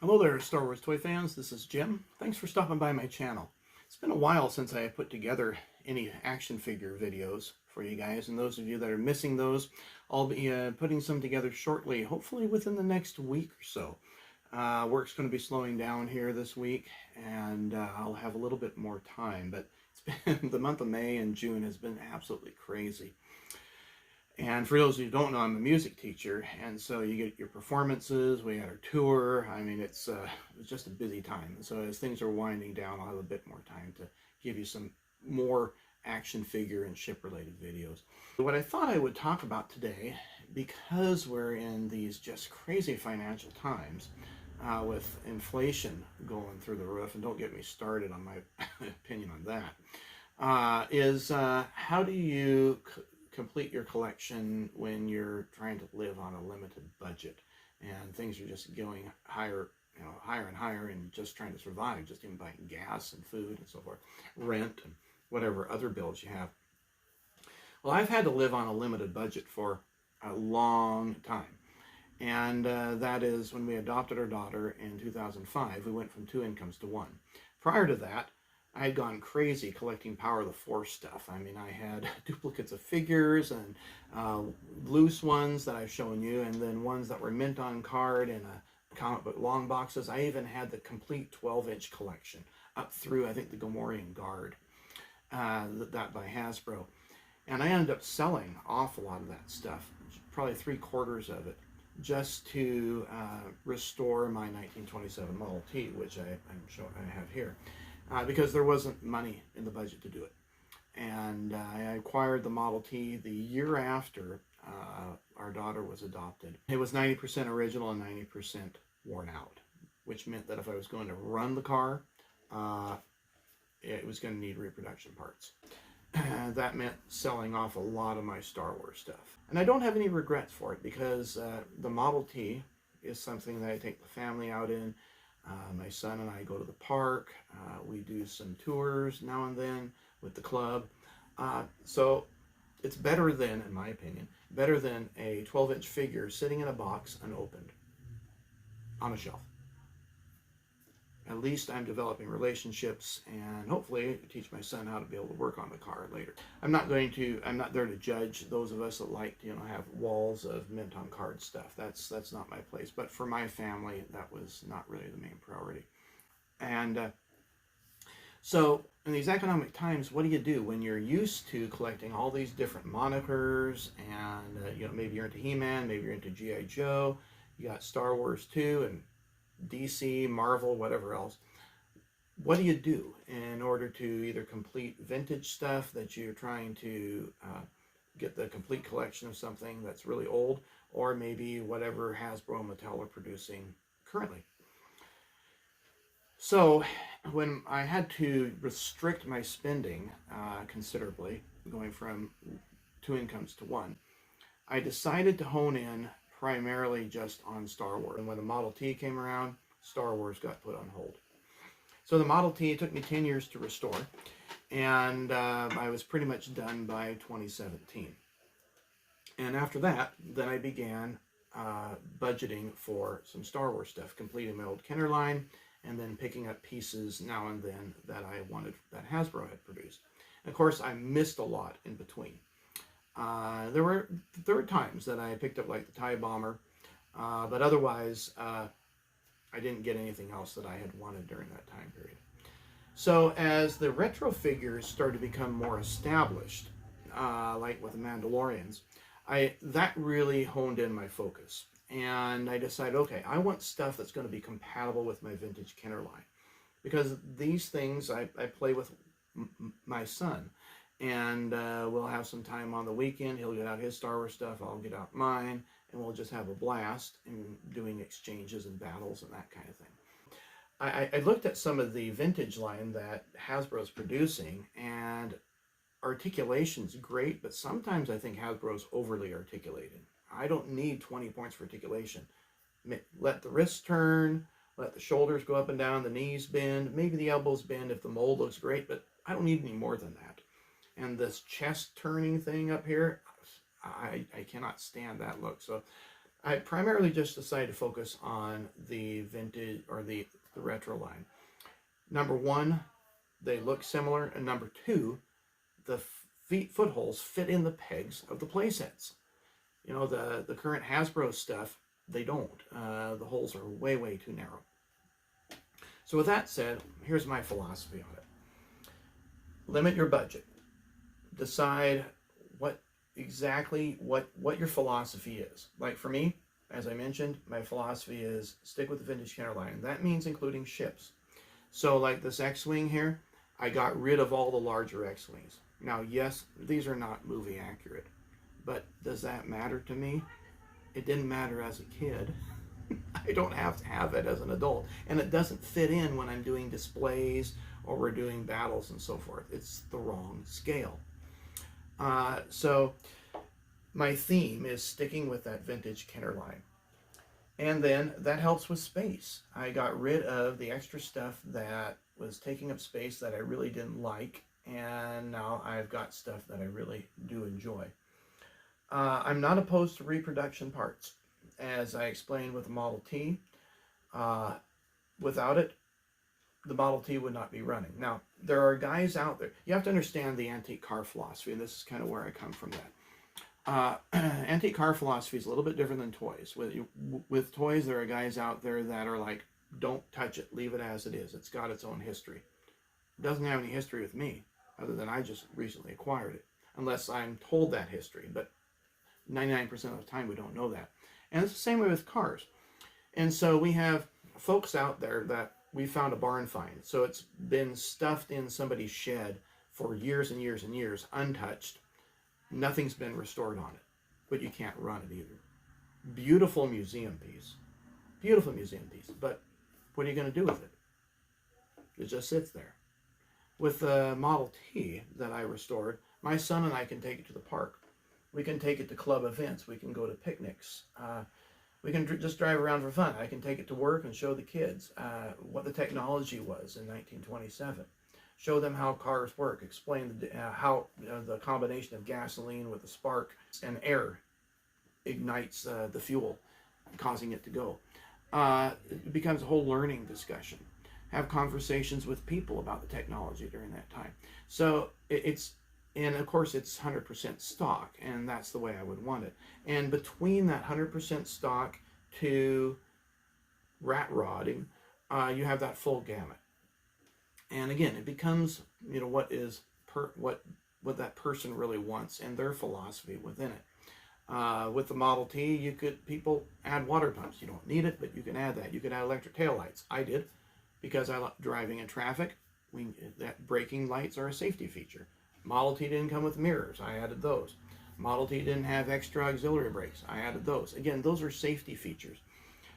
Hello there, Star Wars toy fans. This is Jim. Thanks for stopping by my channel. It's been a while since I put together any action figure videos for you guys, and those of you that are missing those, I'll be putting some together shortly, hopefully within the next week or so. Work's going to be slowing down here this week, and I'll have a little bit more time, but it's been the month of May and June has been absolutely crazy. And for those of you who don't know, I'm a music teacher, and so you get your performances, we had our tour. I mean, it's just a busy time. And so as things are winding down, I'll have a bit more time to give you some more action figure and ship-related videos. What I thought I would talk about today, because we're in these just crazy financial times, with inflation going through the roof, and don't get me started on my opinion on that, is how do you complete your collection when you're trying to live on a limited budget and things are just going higher, higher and higher, and just trying to survive, just even buying gas and food and so forth, rent and whatever other bills you have. Well, I've had to live on a limited budget for a long time. And that is when we adopted our daughter in 2005, we went from 2 incomes to 1. Prior to that, I had gone crazy collecting Power of the Force stuff. I mean, I had duplicates of figures and loose ones that I've shown you, and then ones that were mint on card in a comic book long boxes. I even had the complete 12-inch collection up through, I think, the Gamorrean Guard, that by Hasbro. And I ended up selling an awful lot of that stuff, probably 3/4 of it, just to restore my 1927 Model T, which I have here. Because there wasn't money in the budget to do it. And I acquired the Model T the year after our daughter was adopted. It was 90% original and 90% worn out, which meant that if I was going to run the car, it was going to need reproduction parts. That meant selling off a lot of my Star Wars stuff. And I don't have any regrets for it, because the Model T is something that I take the family out in. My son and I go to the park. We do some tours now and then with the club. So it's better than, in my opinion, better than a 12-inch figure sitting in a box unopened on a shelf. At least I'm developing relationships and hopefully teach my son how to be able to work on the car later. I'm not there to judge those of us that like to, have walls of mint on card stuff. That's not my place. But for my family, that was not really the main priority. And so in these economic times, what do you do when you're used to collecting all these different monikers and, maybe you're into He-Man, maybe you're into G.I. Joe, you got Star Wars 2 and DC, Marvel, whatever else. What do you do in order to either complete vintage stuff that you're trying to get the complete collection of something that's really old, or maybe whatever Hasbro and Mattel are producing currently? So when I had to restrict my spending considerably, going from 2 incomes to 1, I decided to hone in primarily just on Star Wars. And when the Model T came around, Star Wars got put on hold. So the Model T took me 10 years to restore, and I was pretty much done by 2017. And after that, then I began budgeting for some Star Wars stuff, completing my old Kenner line, and then picking up pieces now and then that I wanted, that Hasbro had produced. And of course, I missed a lot in between. There were times that I picked up like the TIE Bomber, but otherwise I didn't get anything else that I had wanted during that time period. So as the retro figures started to become more established, like with the Mandalorians, that really honed in my focus. And I decided, okay, I want stuff that's going to be compatible with my vintage Kenner line. Because these things I play with my son. And we'll have some time on the weekend. He'll get out his Star Wars stuff, I'll get out mine, and we'll just have a blast in doing exchanges and battles and that kind of thing. I looked at some of the vintage line that Hasbro's producing, and articulation's great, but sometimes I think Hasbro's overly articulated. I don't need 20 points for articulation. Let the wrists turn, let the shoulders go up and down, the knees bend, maybe the elbows bend if the mold looks great, but I don't need any more than that. And this chest turning thing up here, I cannot stand that look. So I primarily just decided to focus on the vintage or the retro line. Number one, they look similar, and number two, the footholes fit in the pegs of the playsets. You know, the current Hasbro stuff, they don't. The holes are way, way too narrow. So with that said, here's my philosophy on it. Limit your budget. Decide exactly what your philosophy is. Like for me, as I mentioned, my philosophy is stick with the vintage Kenner line. That means including ships. So like this X-Wing here, I got rid of all the larger X-Wings. Now, yes, these are not movie accurate, but does that matter to me? It didn't matter as a kid. I don't have to have it as an adult. And it doesn't fit in when I'm doing displays or we're doing battles and so forth. It's the wrong scale. So my theme is sticking with that vintage Kenner line. And then that helps with space. I got rid of the extra stuff that was taking up space that I really didn't like, and now I've got stuff that I really do enjoy. I'm not opposed to reproduction parts. As I explained with the Model T, without it, the Model T would not be running. Now, there are guys out there, you have to understand the antique car philosophy, and this is kind of where I come from that. Antique car philosophy is a little bit different than toys. With toys, there are guys out there that are like, don't touch it, leave it as it is. It's got its own history. It doesn't have any history with me, other than I just recently acquired it, unless I'm told that history. But 99% of the time, we don't know that. And it's the same way with cars. And so we have folks out there that we found a barn find. So it's been stuffed in somebody's shed for years and years and years, untouched. Nothing's been restored on it, but you can't run it either. Beautiful museum piece. Beautiful museum piece. But what are you going to do with it? It just sits there. With the Model T that I restored, my son and I can take it to the park. We can take it to club events. We can go to picnics. We can just drive around for fun. I can take it to work and show the kids what the technology was in 1927. Show them how cars work. Explain how the combination of gasoline with a spark and air ignites the fuel, causing it to go. It becomes a whole learning discussion. Have conversations with people about the technology during that time. So and of course it's 100% stock, and that's the way I would want it. And between that 100% stock to rat rodding, you have that full gamut. And again, it becomes, what what that person really wants and their philosophy within it. With the Model T, people add water pumps. You don't need it, but you can add that. You can add electric taillights. I did, because I like driving in traffic. That braking lights are a safety feature. Model T didn't come with mirrors. I added those. Model T didn't have extra auxiliary brakes. I added those. Again, those are safety features.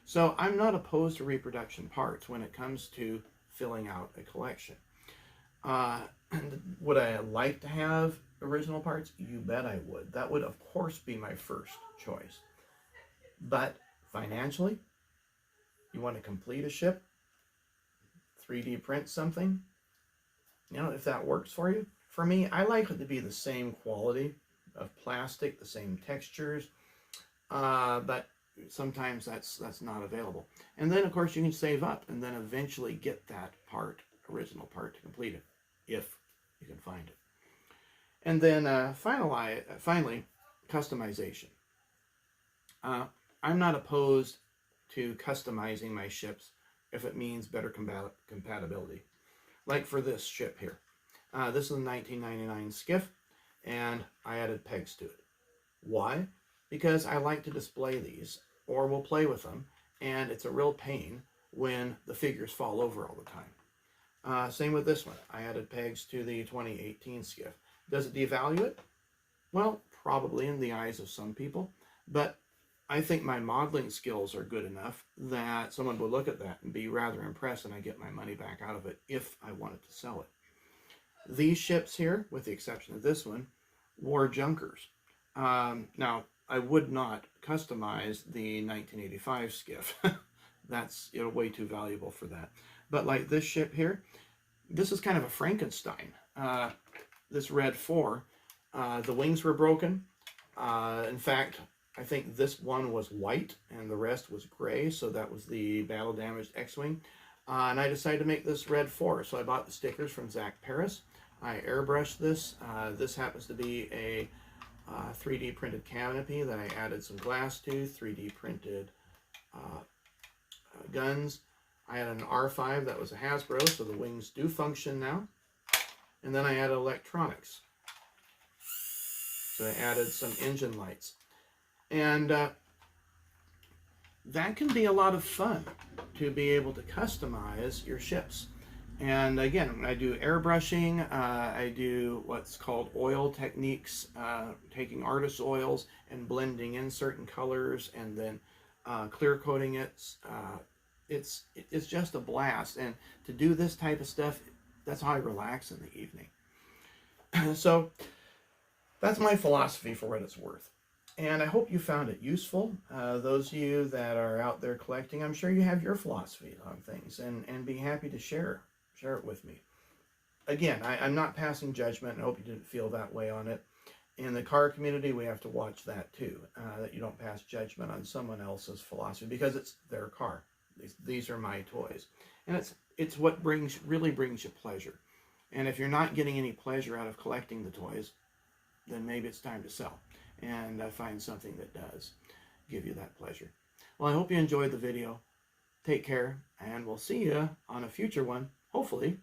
So I'm not opposed to reproduction parts when it comes to filling out a collection. Would I like to have original parts? You bet I would. That would, of course, be my first choice. But financially, you want to complete a ship, 3D print something, if that works for you. For me, I like it to be the same quality of plastic, the same textures, but sometimes that's not available. And then, of course, you can save up and then eventually get that original part to complete it, if you can find it. And then finally, customization. I'm not opposed to customizing my ships if it means better compatibility. Like for this ship here. This is a 1999 skiff, and I added pegs to it. Why? Because I like to display these, or we'll play with them, and it's a real pain when the figures fall over all the time. Same with this one. I added pegs to the 2018 skiff. Does it devalue it? Well, probably in the eyes of some people, but I think my modeling skills are good enough that someone would look at that and be rather impressed, and I get my money back out of it if I wanted to sell it. These ships here, with the exception of this one, were junkers. Now, I would not customize the 1985 skiff. That's way too valuable for that. But like this ship here, this is kind of a Frankenstein. This Red 4, the wings were broken. In fact, I think this one was white and the rest was gray, so that was the battle damaged X-Wing. And I decided to make this red 4, so I bought the stickers from Zach Paris. I airbrushed this. This happens to be a 3D printed canopy that I added some glass to, 3D printed guns. I had an R5 that was a Hasbro, so the wings do function now. And then I added electronics. So I added some engine lights. And that can be a lot of fun to be able to customize your ships. And again, I do airbrushing, I do what's called oil techniques, taking artist oils and blending in certain colors and then clear coating it. It's just a blast. And to do this type of stuff, that's how I relax in the evening. So that's my philosophy for what it's worth. And I hope you found it useful. Those of you that are out there collecting, I'm sure you have your philosophy on things, and be happy to share it with me. Again, I'm not passing judgment, and I hope you didn't feel that way on it. In the car community, we have to watch that too, that you don't pass judgment on someone else's philosophy, because it's their car. These are my toys. And it's what really brings you pleasure. And if you're not getting any pleasure out of collecting the toys, then maybe it's time to sell and find something that does give you that pleasure. Well, I hope you enjoyed the video. Take care, and we'll see you on a future one. Hopefully,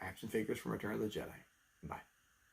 action figures from Return of the Jedi. Bye.